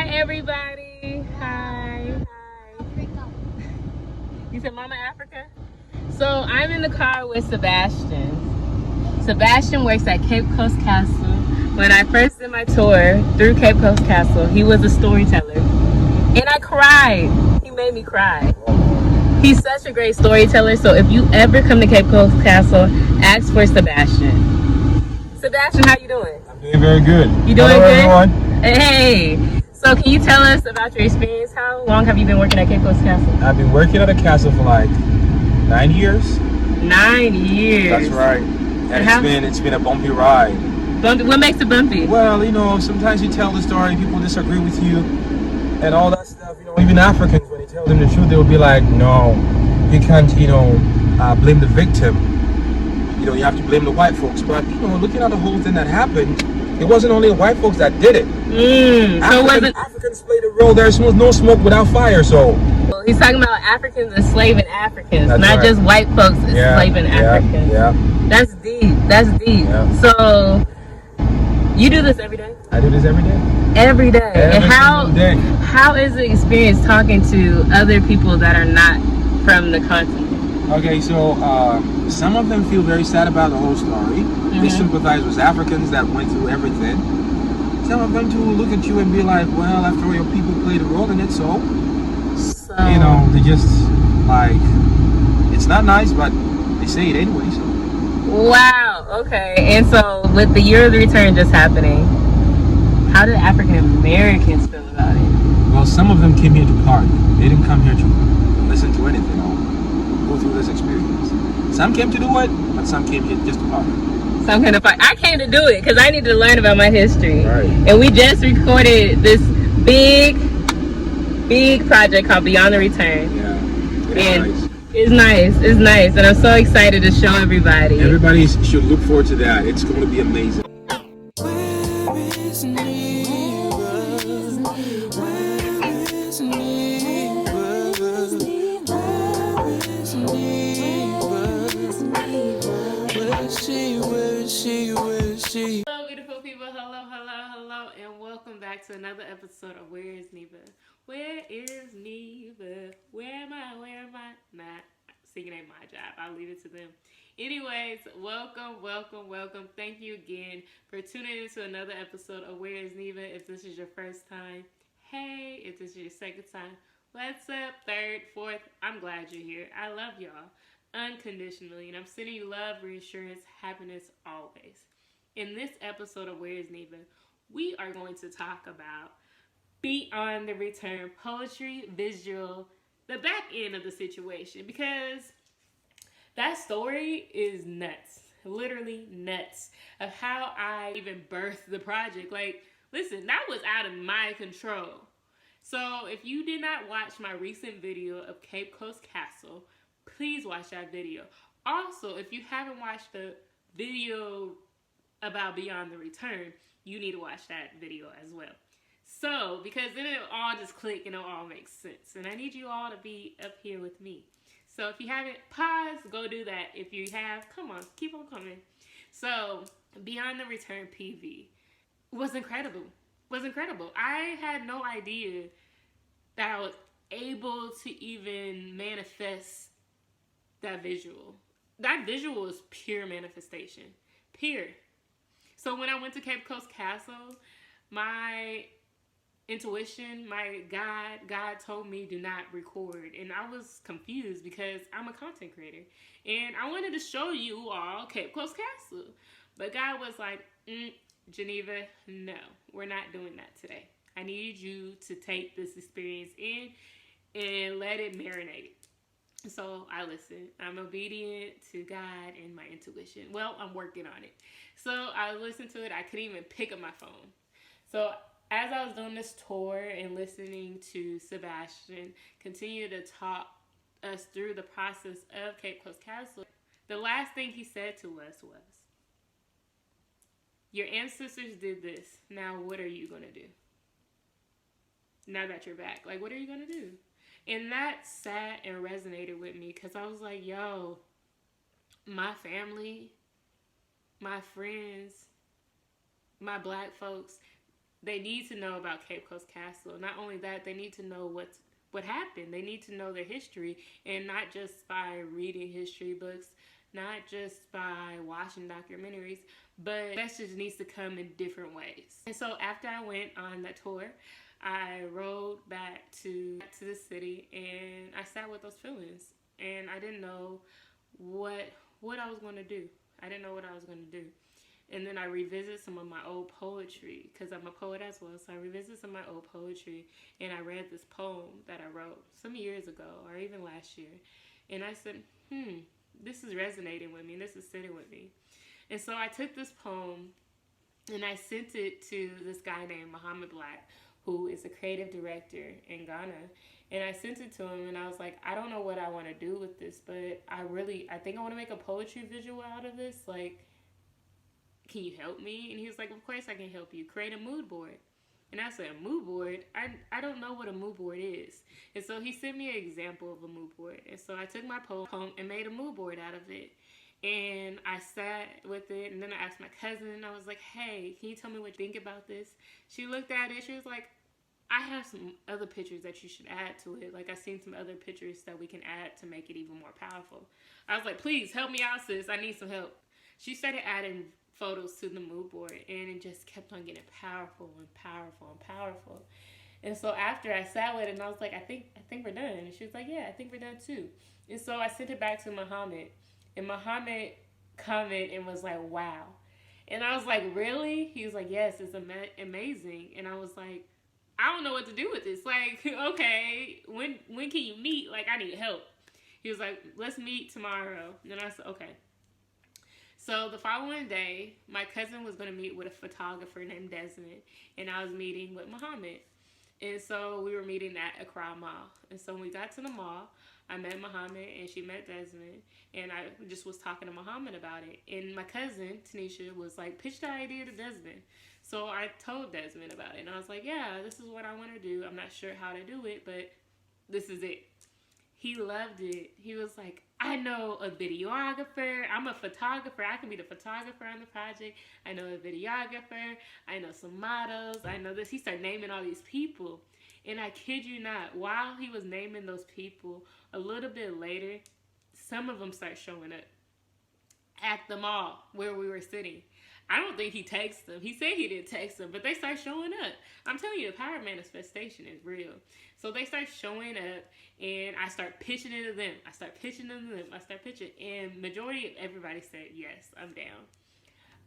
Hi, everybody. Hi. You said Mama Africa? So I'm in the car with Sebastian. Sebastian works at Cape Coast Castle. When I first did my tour through Cape Coast Castle, he was a storyteller. And I cried. He made me cry. He's such a great storyteller. So if you ever come to Cape Coast Castle, ask for Sebastian. Sebastian, how you doing? I'm doing very good. You doing Hello, good? everyone. Hey. So can you tell us about your experience? How long have you been working at Cape Coast Castle? I've been working at the castle for like 9 years. 9 years. That's right. And it's been a bumpy ride. Bumpy? What makes it bumpy? Well, you know, sometimes you tell the story, people disagree with you, and all that stuff. You know, even Africans, when you tell them the truth, they will be like, "No, you can't. Blame the victim. You have to blame the white folks." But looking at the whole thing that happened, it wasn't only the white folks that did it. Africans played a role. There was no smoke without fire. So he's talking about Africans enslaving Africans, That's not right. just white folks enslaving Africans. Yeah. That's deep. That's deep. Yeah. So you do this every day? I do this every day. Every day. Every And single day. how is the experience talking to other people that are not from the continent? Okay, so some of them feel very sad about the whole story. They sympathize with Africans that went through everything. Some of them too look at you and be like, well, after all, your people played a role in it, so they just like, it's not nice, but they say it anyway. So. Wow. Okay. And so with the year of the return just happening, how did African Americans feel about it? Well, some of them came here to party. They didn't come here to listen to anything or go through this experience. Some came to do it, but some came here just to party. Some kind of fight. I came to do it because I need to learn about my history. Right. And we just recorded this big project called Beyond the Return. Yeah. And it's nice. And I'm so excited to show everybody. Everybody should look forward to that. It's going to be amazing. Hello, beautiful people. Hello, and welcome back to another episode of Where is Neva? Where is Neva? Where am I? Not singing ain't my job. I'll leave it to them. Anyways, welcome. Thank you again for tuning into another episode of Where is Neva. If this is your first time, hey. If this is your second time, what's up? Third, fourth, I'm glad you're here. I love y'all unconditionally, and I'm sending you love, reassurance, happiness always. In this episode of Where is Neva, we are going to talk about Beyond the Return, poetry, visual, the back end of the situation, because that story is nuts, literally nuts, of how I even birthed the project. Like, listen, that was out of my control. So if you did not watch my recent video of Cape Coast Castle, please watch that video. Also, if you haven't watched the video about Beyond the Return, you need to watch that video as well. So, because then it'll all just click and it'll all make sense. And I need you all to be up here with me. So if you haven't, pause, go do that. If you have, come on, keep on coming. So, Beyond the Return PV was incredible. I had no idea that I was able to even manifest that visual. That visual is pure manifestation. Pure. So when I went to Cape Coast Castle, my intuition, my God told me do not record. And I was confused because I'm a content creator. And I wanted to show you all Cape Coast Castle. But God was like, Geneva, no, we're not doing that today. I need you to take this experience in and let it marinate. So I listened. I'm obedient to God and my intuition. Well, I'm working on it. So I listened to it. I couldn't even pick up my phone. So as I was doing this tour and listening to Sebastian continue to talk us through the process of Cape Coast Castle, the last thing he said to us was, your ancestors did this. Now what are you going to do? Now that you're back, like, what are you going to do? And that sat and resonated with me because I was like, yo, my family, my friends, my black folks, they need to know about Cape Coast Castle. Not only that, they need to know what happened. They need to know their history, and not just by reading history books, not just by watching documentaries, but message needs to come in different ways. And so after I went on that tour, I rode back to the city, and I sat with those feelings, and I didn't know what I was going to do. I didn't know what I was going to do. And then I revisited some of my old poetry, because I'm a poet as well. So I revisited some of my old poetry, and I read this poem that I wrote some years ago, or even last year. And I said, this is resonating with me. This is sitting with me. And so I took this poem, and I sent it to this guy named Muhammad Black, who is a creative director in Ghana. And I sent it to him, and I was like, I don't know what I want to do with this, but I think I want to make a poetry visual out of this. Like, can you help me? And he was like, of course I can help you. Create a mood board. And I said, a mood board? I don't know what a mood board is. And so he sent me an example of a mood board. And so I took my poem and made a mood board out of it. And I sat with it, and then I asked my cousin, and I was like, hey, can you tell me what you think about this? She looked at it. She was like, I have some other pictures that you should add to it. Like, I've seen some other pictures that we can add to make it even more powerful. I was like, please help me out, sis. I need some help. She started adding photos to the mood board, and it just kept on getting powerful and powerful and powerful. And so after I sat with it, and I was like, I think we're done. And she was like, yeah, I think we're done too. And so I sent it back to Muhammad, and Muhammad commented and was like, wow. And I was like, really? He was like, yes, it's amazing. And I was like, I don't know what to do with this. Like, okay, when can you meet? Like, I need help. He was like, let's meet tomorrow. And I said, okay. So the following day, my cousin was going to meet with a photographer named Desmond, and I was meeting with Muhammad. And so we were meeting at Accra Mall. And so when we got to the mall, I met Muhammad, and she met Desmond, and I just was talking to Muhammad about it. And my cousin, Tanisha, was like, pitch the idea to Desmond. So I told Desmond about it, and I was like, yeah, this is what I want to do. I'm not sure how to do it, but this is it. He loved it. He was like, I know a videographer. I'm a photographer. I can be the photographer on the project. I know a videographer. I know some models. I know this. He started naming all these people. And I kid you not, while he was naming those people, a little bit later, some of them start showing up at the mall where we were sitting. I don't think he texted them. He said he didn't text them, but they start showing up. I'm telling you, the power of manifestation is real. So they start showing up, and I start pitching it to them. I start pitching, and majority of everybody said, yes, I'm down.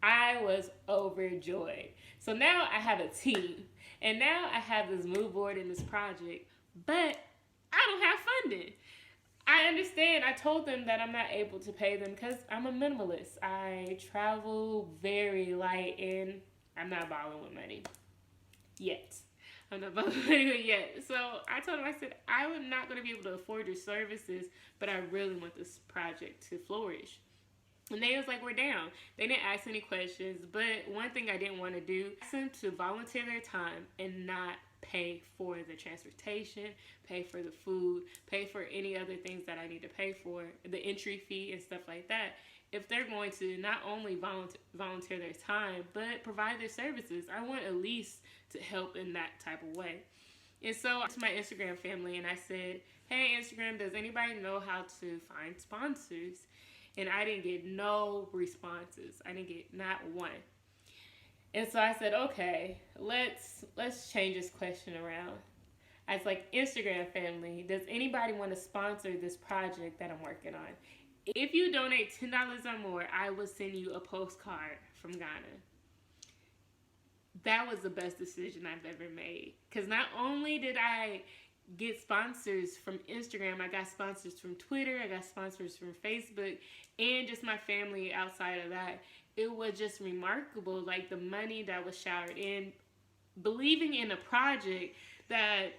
I was overjoyed. So now I have a team, and now I have this mood board in this project, but I don't have funding. I understand. I told them that I'm not able to pay them because I'm a minimalist. I travel very light, and I'm not borrowing with money yet. I'm not borrowing money yet. So I told them, I said, I'm not going to be able to afford your services, but I really want this project to flourish. And they was like, we're down. They didn't ask any questions, but one thing I didn't want to do, ask them to volunteer their time and not pay for the transportation, pay for the food, pay for any other things that I need to pay for, the entry fee and stuff like that. If they're going to not only volunteer their time, but provide their services, I want at least to help in that type of way. And so to my Instagram family, and I said, hey, Instagram, does anybody know how to find sponsors? And I didn't get no responses. I didn't get not one. And so I said, okay, let's change this question around. I was like, Instagram family, does anybody want to sponsor this project that I'm working on? If you donate $10 or more, I will send you a postcard from Ghana. That was the best decision I've ever made. Because not only did I get sponsors from Instagram, I got sponsors from Twitter, I got sponsors from Facebook, and just my family outside of that. It was just remarkable, like the money that was showered in, believing in a project that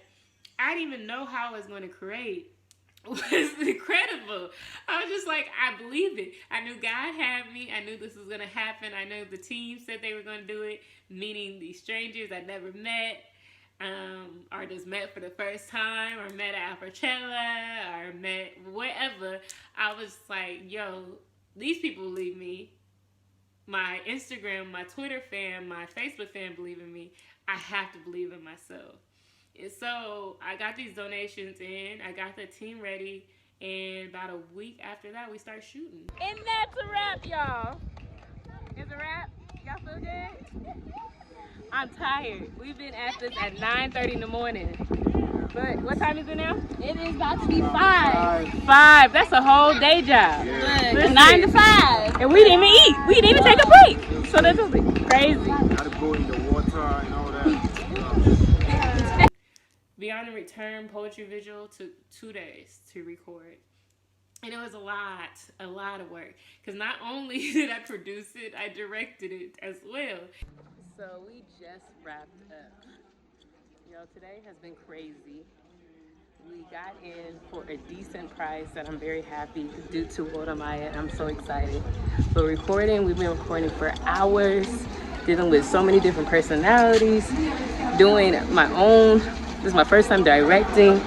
I didn't even know how I was going to create was incredible. I was just like, I believe it. I knew God had me. I knew this was going to happen. I knew the team said they were going to do it, meeting these strangers I never met, or just met for the first time, or met at Coachella, or met whatever. I was like, yo, these people believe me. my Instagram, my Twitter fan, my Facebook fan believe in me, I have to believe in myself. And so I got these donations in, I got the team ready, and about a week after that, we start shooting. And that's a wrap, y'all. It's a wrap. Y'all feel good? I'm tired. We've been at this at 9:30 in the morning. But what time is it now? It is about to be 5. 5. That's a whole day job. Yeah. Listen, 9 to 5. and we didn't even eat. We didn't even take a break. So that's crazy. Gotta go in the water and all that. Beyond the Return poetry visual took 2 days to record. And it was a lot of work. Because not only did I produce it, I directed it as well. So we just wrapped up. Yo, today has been crazy. We got in for a decent price that I'm very happy due to Wildest. I'm so excited. But recording, we've been recording for hours, dealing with so many different personalities, doing my own. This is my first time directing.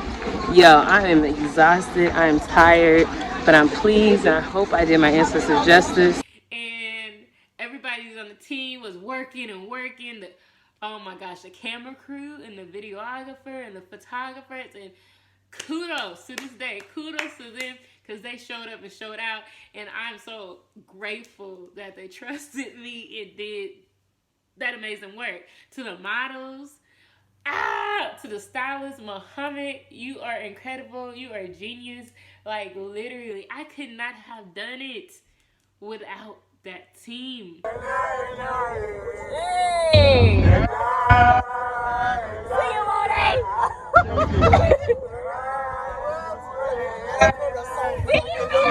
Yo, I am exhausted. I am tired, but I'm pleased and I hope I did my ancestors justice. And everybody on the team was working and working. Oh my gosh, the camera crew and the videographer and the photographers, and kudos to this day. Kudos to them because they showed up and showed out. And I'm so grateful that they trusted me and did that amazing work. To the models, to the stylist, Muhammad, you are incredible. You are a genius. Like, literally, I could not have done it without that team. Hey! See you, Lordy!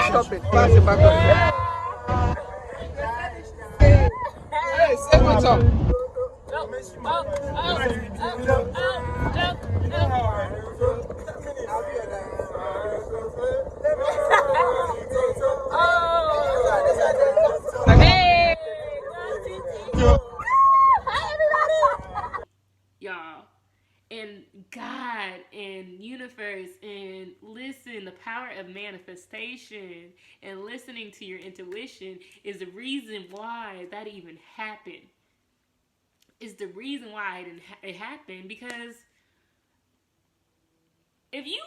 Stop it. Pass it back up. Hey, say what's up. Y'all, and God and universe, and listen, the power of manifestation and listening to your intuition is the reason why that even happened. Is the reason why it happened, because if you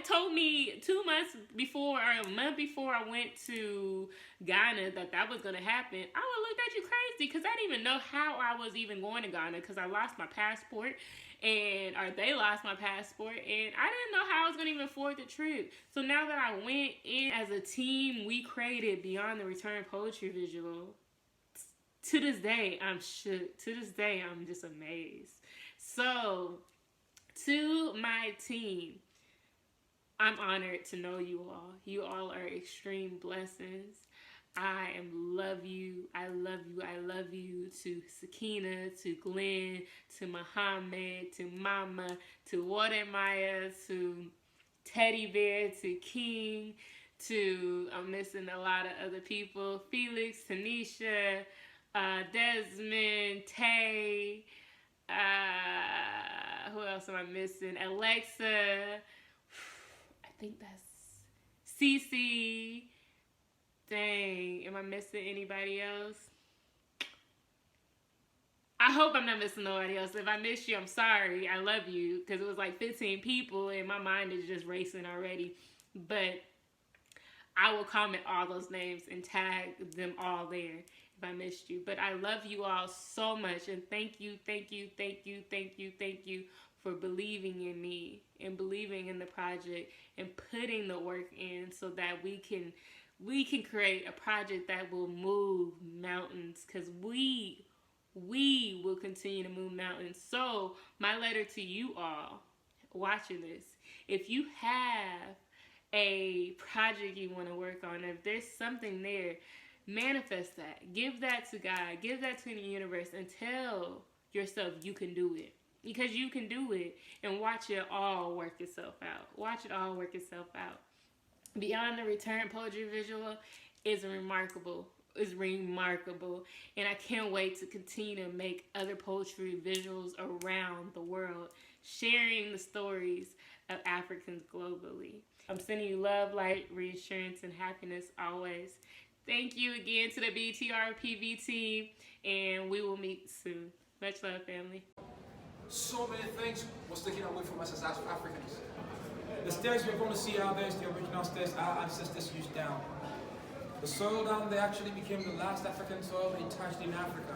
told me 2 months before or a month before I went to Ghana that was going to happen, I would look at you crazy, because I didn't even know how I was even going to Ghana, because I lost my passport, or they lost my passport, and I didn't know how I was going to even afford the trip. So now that I went in as a team, we created Beyond the Return poetry visual. To this day, I'm shook. To this day, I'm just amazed. So, to my team, I'm honored to know you all. You all are extreme blessings. I love you. I love you. I love you. To Sakina, to Glenn, to Muhammad, to Mama, to Wildest, to Teddy Bear, to King, to, I'm missing a lot of other people, Felix, Tanisha, Desmond, Tay, who else am I missing? Alexa, I think that's Cece. Dang, am I missing anybody else? I hope I'm not missing nobody else. If I miss you, I'm sorry. I love you, because it was like 15 people and my mind is just racing already. But I will comment all those names and tag them all there if I missed you. But I love you all so much, and thank you for believing in me and believing in the project and putting the work in so that we can create a project that will move mountains, because we will continue to move mountains. So my letter to you all watching this, if you have a project you want to work on, if there's something there, manifest that. Give that to God. Give that to the universe and tell yourself you can do it. Because you can do it, and watch it all work itself out. Watch it all work itself out. Beyond the Return poetry visual is remarkable. And I can't wait to continue to make other poetry visuals around the world, sharing the stories of Africans globally. I'm sending you love, light, reassurance, and happiness always. Thank you again to the BTRPV team, and we will meet soon. Much love, family. So many things was taken away from us as Africans. The stairs we're going to see out there is the original stairs our ancestors used down. The soil down there actually became the last African soil they touched in Africa.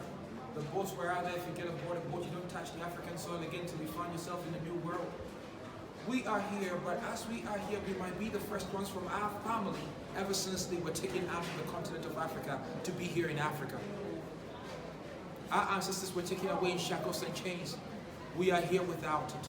The boats were out there. If you get aboard a boat, you don't touch the African soil again until you find yourself in a new world. We are here, but as we are here, we might be the first ones from our family ever since they were taken out of the continent of Africa to be here in Africa. Our ancestors were taken away in shackles and chains. We are here without it.